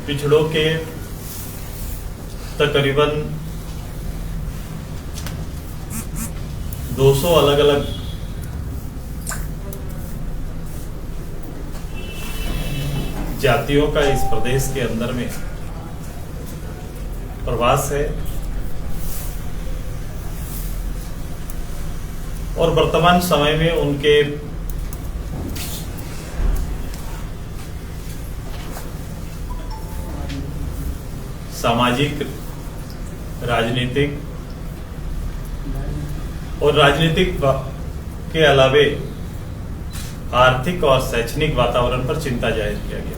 पिछड़ों के तकरीबन 200 अलग अलग जातियों का इस प्रदेश के अंदर में प्रवास है और वर्तमान समय में उनके सामाजिक, राजनीतिक और राजनीतिक के अलावे आर्थिक और शैक्षणिक वातावरण पर चिंता जाहिर किया गया।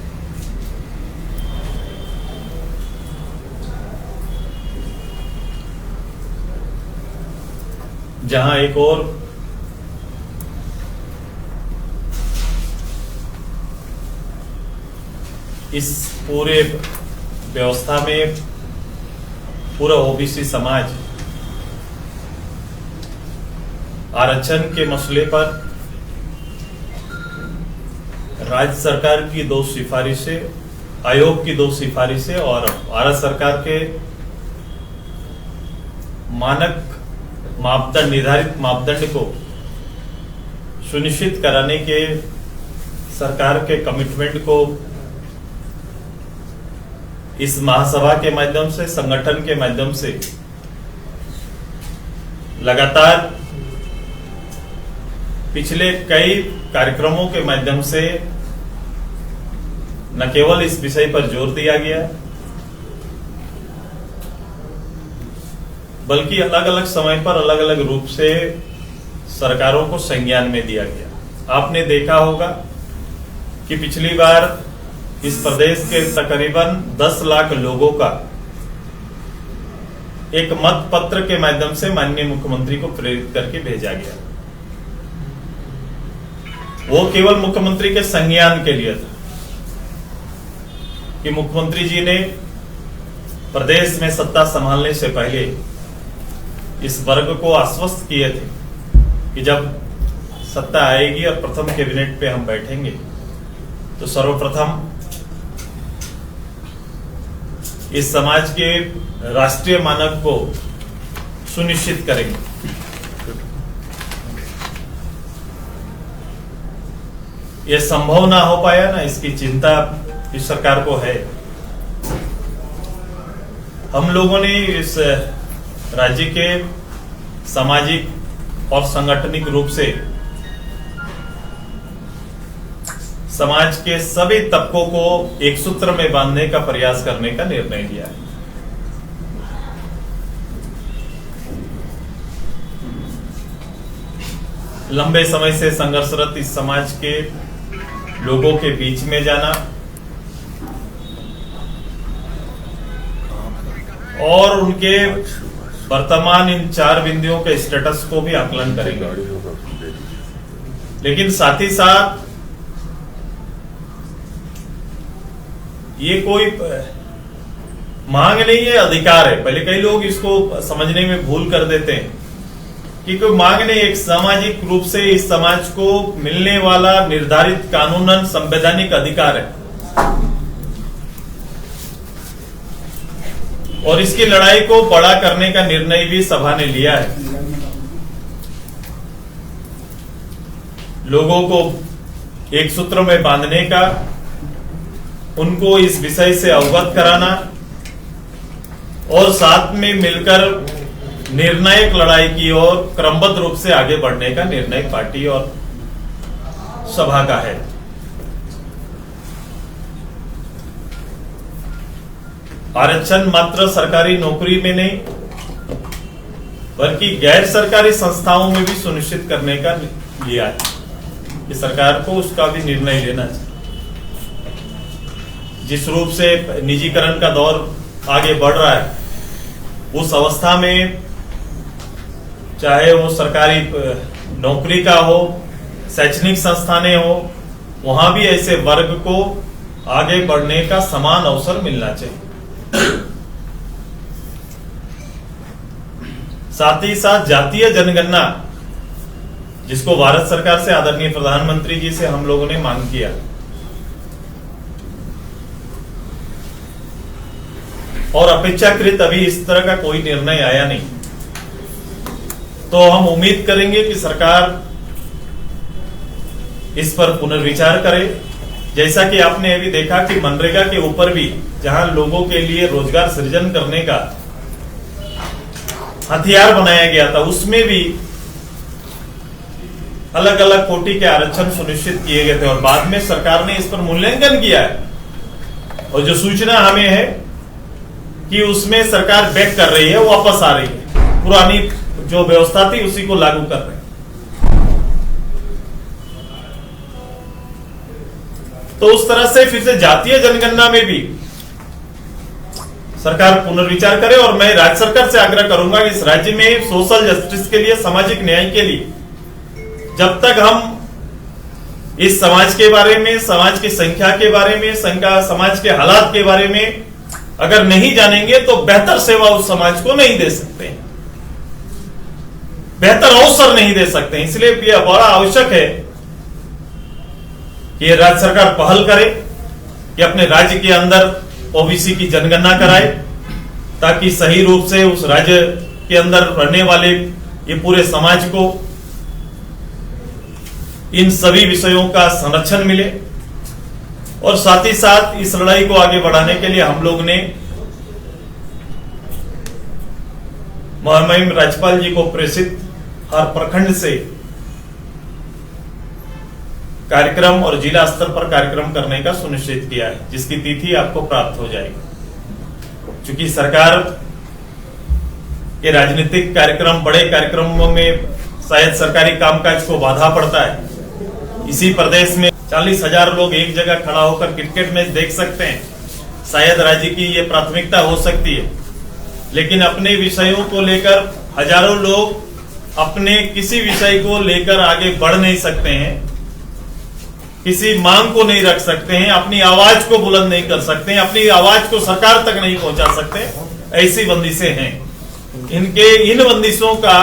जहां एक और इस पूरे व्यवस्था में पूरा ओबीसी समाज आरक्षण के मसले पर राज्य सरकार की 2 सिफारिशें, आयोग की 2 सिफारिशें और भारत सरकार के मानक मापदंड, निर्धारित मापदंड को सुनिश्चित कराने के सरकार के कमिटमेंट को इस महासभा के माध्यम से, संगठन के माध्यम से लगातार पिछले कई कार्यक्रमों के माध्यम से न केवल इस विषय पर जोर दिया गया, बल्कि अलग अलग समय पर अलग अलग रूप से सरकारों को संज्ञान में दिया गया। आपने देखा होगा कि पिछली बार इस प्रदेश के तकरीबन 10 लाख लोगों का एक मत पत्र के माध्यम से माननीय मुख्यमंत्री को प्रेरित करके भेजा गया। वो केवल मुख्यमंत्री के संज्ञान के लिए था कि मुख्यमंत्री जी ने प्रदेश में सत्ता संभालने से पहले इस वर्ग को आश्वस्त किए थे कि जब सत्ता आएगी और प्रथम कैबिनेट पे हम बैठेंगे तो सर्वप्रथम इस समाज के राष्ट्रीय मानक को सुनिश्चित करेंगे। यह संभव ना हो पाया ना, इसकी चिंता इस सरकार को है। हम लोगों ने इस राज्य के सामाजिक और सांगठनिक रूप से समाज के सभी तबकों को एक सूत्र में बांधने का प्रयास करने का निर्णय लिया है। लंबे समय से संघर्षरत इस समाज के लोगों के बीच में जाना और उनके वर्तमान इन 4 बिंदुओं के स्टेटस को भी आकलन करेंगे, लेकिन साथ ही साथ ये कोई मांग नहीं है, अधिकार है। पहले कई लोग इसको समझने में भूल कर देते हैं कि कोई मांग नहीं, एक सामाजिक रूप से इस समाज को मिलने वाला निर्धारित कानूनन संवैधानिक अधिकार है और इसकी लड़ाई को बड़ा करने का निर्णय भी सभा ने लिया है। लोगों को एक सूत्र में बांधने का, उनको इस विषय से अवगत कराना और साथ में मिलकर निर्णायक लड़ाई की ओर क्रमबद्ध रूप से आगे बढ़ने का निर्णय पार्टी और सभा का है। आरक्षण मात्र सरकारी नौकरी में नहीं बल्कि गैर सरकारी संस्थाओं में भी सुनिश्चित करने का लिया है कि सरकार को उसका भी निर्णय लेना चाहिए। जिस रूप से निजीकरण का दौर आगे बढ़ रहा है, उस अवस्था में चाहे वो सरकारी नौकरी का हो, शैक्षणिक संस्थानें हो, वहां भी ऐसे वर्ग को आगे बढ़ने का समान अवसर मिलना चाहिए। साथ ही साथ जातीय जनगणना जिसको भारत सरकार से, आदरणीय प्रधानमंत्री जी से हम लोगों ने मांग किया। और अपेक्षाकृत अभी इस तरह का कोई निर्णय आया नहीं, तो हम उम्मीद करेंगे कि सरकार इस पर पुनर्विचार करे। जैसा कि आपने अभी देखा कि मनरेगा के ऊपर भी, जहां लोगों के लिए रोजगार सृजन करने का हथियार बनाया गया था, उसमें भी अलग अलग कोटि के आरक्षण सुनिश्चित किए गए थे और बाद में सरकार ने इस पर मूल्यांकन किया है। और जो सूचना हमें है कि उसमें सरकार बैक कर रही है, वापस आ रही है, पुरानी जो व्यवस्था थी उसी को लागू कर रही है। तो उस तरह से फिर से जातीय जनगणना में भी सरकार पुनर्विचार करे। और मैं राज्य सरकार से आग्रह करूंगा कि इस राज्य में सोशल जस्टिस के लिए, सामाजिक न्याय के लिए, जब तक हम इस समाज के बारे में, समाज की संख्या के बारे में, समाज के हालात के बारे में अगर नहीं जानेंगे तो बेहतर सेवा उस समाज को नहीं दे सकते, बेहतर अवसर नहीं दे सकते। इसलिए यह बड़ा आवश्यक है कि राज्य सरकार पहल करे कि अपने राज्य के अंदर ओबीसी की जनगणना कराए, ताकि सही रूप से उस राज्य के अंदर रहने वाले ये पूरे समाज को इन सभी विषयों का संरक्षण मिले। और साथ ही साथ इस लड़ाई को आगे बढ़ाने के लिए हम लोग ने महामहिम राज्यपाल जी को प्रेषित हर प्रखंड से कार्यक्रम और जिला स्तर पर कार्यक्रम करने का सुनिश्चित किया है, जिसकी तिथि आपको प्राप्त हो जाएगी। क्योंकि सरकार के राजनीतिक कार्यक्रम, बड़े कार्यक्रमों में शायद सरकारी कामकाज को बाधा पड़ता है। इसी प्रदेश में 40,000 लोग एक जगह खड़ा होकर क्रिकेट मैच देख सकते हैं, शायद राज्य की ये प्राथमिकता हो सकती है, लेकिन अपने विषयों को लेकर हजारों लोग अपने किसी विषय को लेकर आगे बढ़ नहीं सकते हैं, किसी मांग को नहीं रख सकते हैं, अपनी आवाज को बुलंद नहीं कर सकते हैं, अपनी आवाज को सरकार तक नहीं पहुंचा सकते। ऐसी बंदिशें हैं। इन बंदिशों का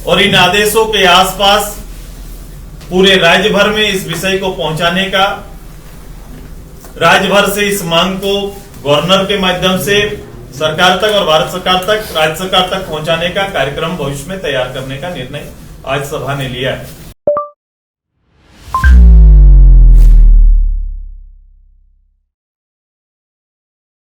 और इन आदेशों के आसपास पूरे राज्य भर में इस विषय को पहुंचाने का, राज्य भर से इस मांग को गवर्नर के माध्यम से सरकार तक और भारत सरकार तक, राज्य सरकार तक पहुंचाने का कार्यक्रम भविष्य में तैयार करने का निर्णय आज सभा ने लिया है।